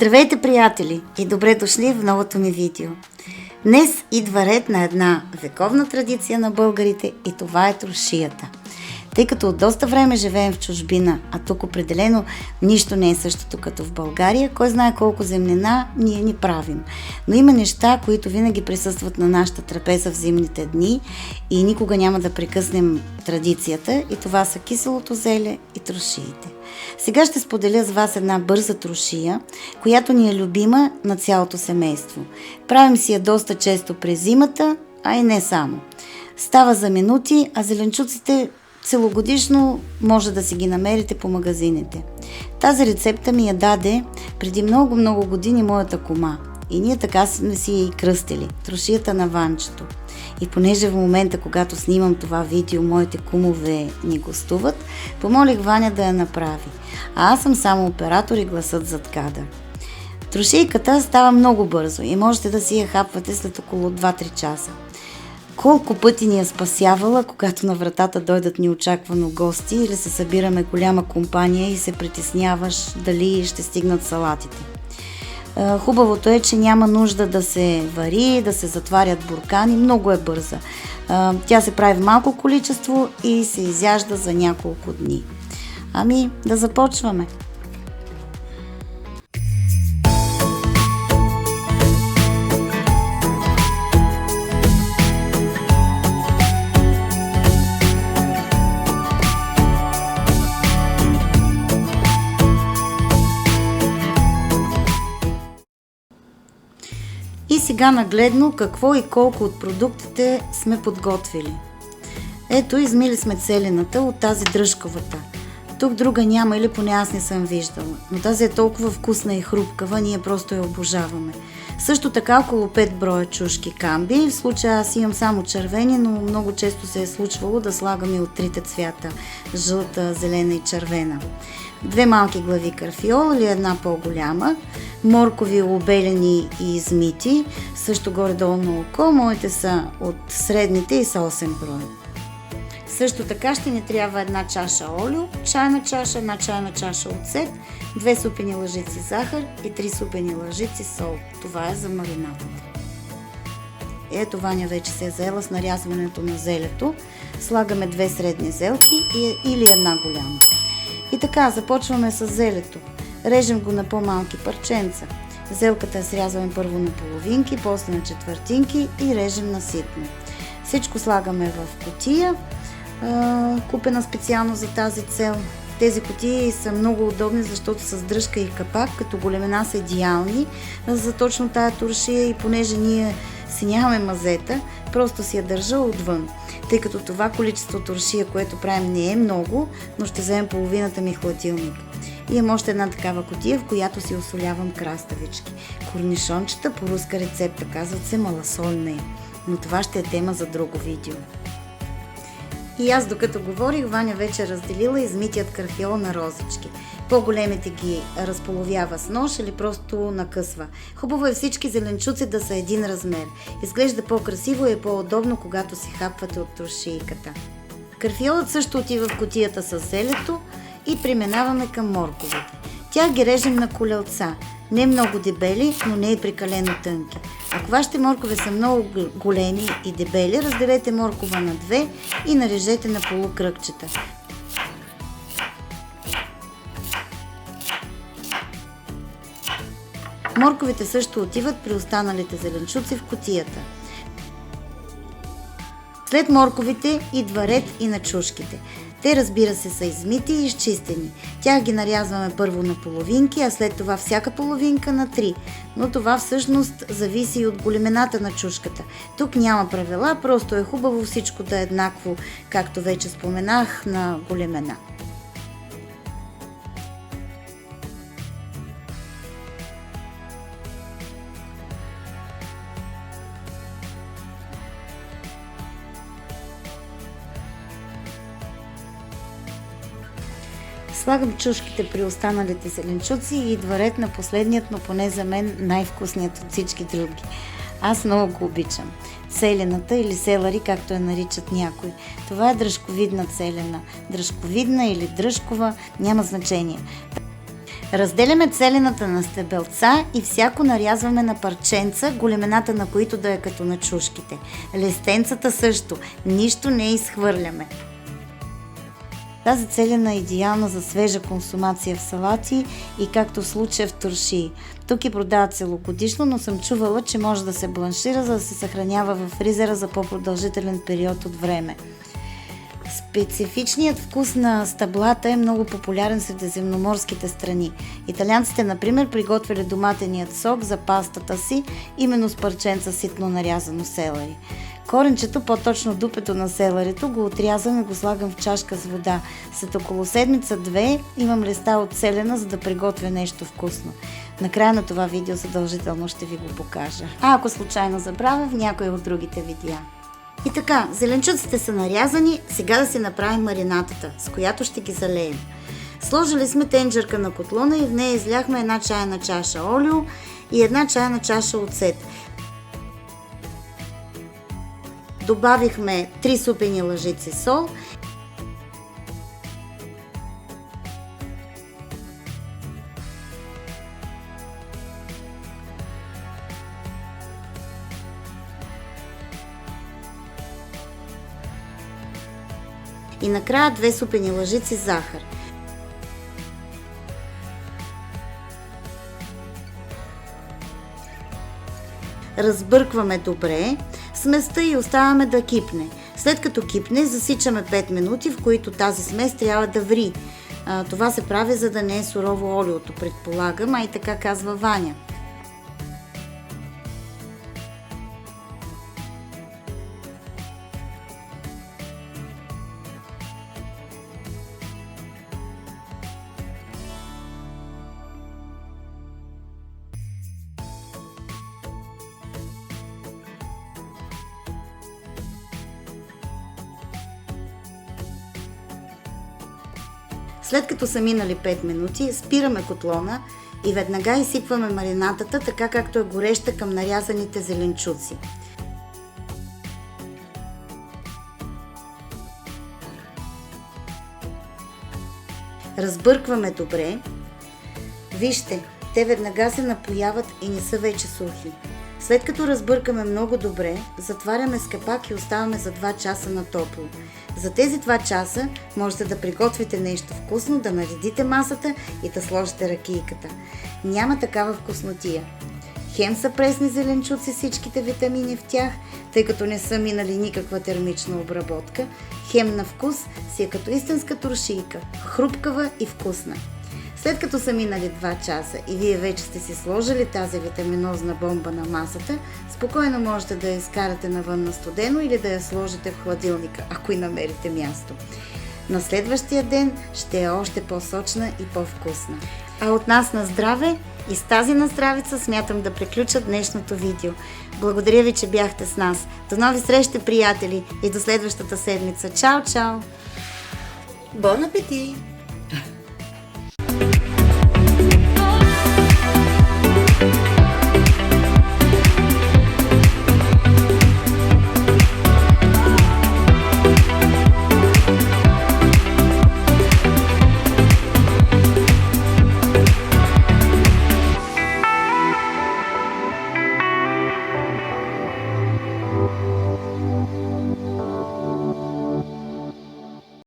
Здравейте, приятели, и добре дошли в новото ми видео. Днес идва ред на една вековна традиция на българите и това е трошията. Тъй като от доста време живеем в чужбина, а тук определено нищо не е същото като в България, кой знае колко земнина ние ни правим. Но има неща, които винаги присъстват на нашата трапеза в зимните дни и никога няма да прекъснем традицията, и това са киселото зеле и трошиите. Сега ще споделя с вас една бърза трошия, която ни е любима на цялото семейство. Правим си я доста често през зимата, а и не само. Става за минути, а зеленчуците целогодишно може да си ги намерите по магазините. Тази рецепта ми я даде преди много години моята кума. И ние така сме си я и кръстили – трошията на Ванчето. И понеже в момента, когато снимам това видео, моите кумове ни гостуват, помолих Ваня да я направи. А аз съм само оператор и гласът зад кадър. Трошийката става много бързо и можете да си я хапвате след около 2-3 часа. Колко пъти ни е спасявала, когато на вратата дойдат неочаквано гости или се събираме голяма компания и се притесняваш дали ще стигнат салатите. Хубавото е, че няма нужда да се вари, да се затварят буркани, много е бърза. Тя се прави в малко количество и се изяжда за няколко дни. Ами, да започваме! И сега нагледно какво и колко от продуктите сме подготвили. Ето, измили сме целената от тази дръжковата. Тук друга няма, или поне аз не съм виждала. Но тази е толкова вкусна и хрупкава, ние просто я обожаваме. Също така около 5 броя чушки камби. В случая аз имам само червени, но много често се е случвало да слагаме от трите цвята – жълта, зелена и червена. 2 малки глави карфиол или една по-голяма, моркови обелени и измити, също горе-долу на око, моите са от средните и са 8 броя. Също така ще ни трябва една чаша олио, чайна чаша, една чайна чаша оцет, 2 супени лъжици захар и 3 супени лъжици сол. Това е за маринадата. Ето, Ваня вече се е заела с нарязването на зелето. Слагаме 2 средни зелки или една голяма. И така, започваме с зелето. Режем го на по-малки парченца. Зелката я срязваме първо на половинки, после на четвъртинки и режем на ситно. Всичко слагаме в кутия, купена специално за тази цел. Тези кутии са много удобни, защото с дръжка и капак, като големина са идеални за точно тая туршия, и понеже ние си нямаме мазета, просто си я държа отвън. Тъй като това количество туршия, което правим, не е много, но ще вземем половината ми хладилник. И имам още една такава кутия, в която си осолявам краставички. Корнишончета по руска рецепта, казват се малосольни, но това ще е тема за друго видео. И аз, докато говорих, Ваня вече разделила измитият карфиол на розички. По-големите ги разполовява с нож или просто накъсва. Хубаво е всички зеленчуци да са един размер. Изглежда по-красиво и е по-удобно, когато си хапвате от трошийката. Карфиолът също отива в кутията с зелето и преминаваме към морковите. Тях ги режем на колелца. Не много дебели, но не и прекалено тънки. Ако вашите моркове са много големи и дебели, разделете моркова на 2 и нарежете на полукръгчета. Морковите също отиват при останалите зеленчуци в кутията. След морковите идва ред и на чушките. Те, разбира се, са измити и изчистени. Тях ги нарязваме първо на половинки, а след това всяка половинка на 3. Но това всъщност зависи и от големината на чушката. Тук няма правила, просто е хубаво всичко да е еднакво, както вече споменах, на големина. Слагам чушките при останалите зеленчуци и идва ред на последният, но поне за мен най-вкусният от всички други. Аз много го обичам. Целената или селари, както я наричат някои. Това е дръжковидна целена. Дръжковидна или дръжкова, няма значение. Разделяме целената на стебелца и всяко нарязваме на парченца, големината на които да е като на чушките. Листенцата също, нищо не изхвърляме. Тази целена е идеална за свежа консумация в салати и както в случая в туршии. Тук и продават целогодишно, но съм чувала, че може да се бланшира, за да се съхранява в фризера за по-продължителен период от време. Специфичният вкус на стъблата е много популярен в средиземноморските страни. Италианците, например, приготвили доматеният сок за пастата си именно с парченца ситно нарязано селери. Коренчето, по-точно дупето на селерито, го отрязвам и го слагам в чашка с вода. След около седмица-две имам листа от селена, за да приготвя нещо вкусно. Накрая на това видео задължително ще ви го покажа. А ако случайно забравя, в някои от другите видеа. И така, зеленчуците са нарязани, сега да си направим маринатата, с която ще ги залеем. Сложили сме тенджерка на котлона и в нея изляхме 1 чайна чаша олио и 1 чайна чаша оцет. Добавихме 3 супени лъжици сол. И накрая 2 супени лъжици захар. Разбъркваме добре сместа и оставяме да кипне. След като кипне, засичаме 5 минути, в които тази смес трябва да ври. Това се прави, за да не е сурово олиото, предполагам, а и така казва Ваня. След като са минали 5 минути, спираме котлона и веднага изсипваме маринатата, така както е гореща към нарязаните зеленчуци. Разбъркваме добре. Вижте, те веднага се напояват и не са вече сухи. След като разбъркаме много добре, затваряме с капак и оставаме за 2 часа на топло. За тези 2 часа можете да приготвите нещо вкусно, да наредите масата и да сложите ракийката. Няма такава вкуснотия. Хем са пресни зеленчуци, всичките витамини в тях, тъй като не са минали никаква термична обработка. Хем на вкус си е като истинска туршийка, хрупкава и вкусна. След като са минали 2 часа и вие вече сте си сложили тази витаминозна бомба на масата, спокойно можете да я изкарате навън на студено или да я сложите в хладилника, ако и намерите място. На следващия ден ще е още по-сочна и по-вкусна. А от нас на здраве и с тази наздравица смятам да приключа днешното видео. Благодаря ви, че бяхте с нас. До нови срещи, приятели, и до следващата седмица. Чао, чао! Бон апетит!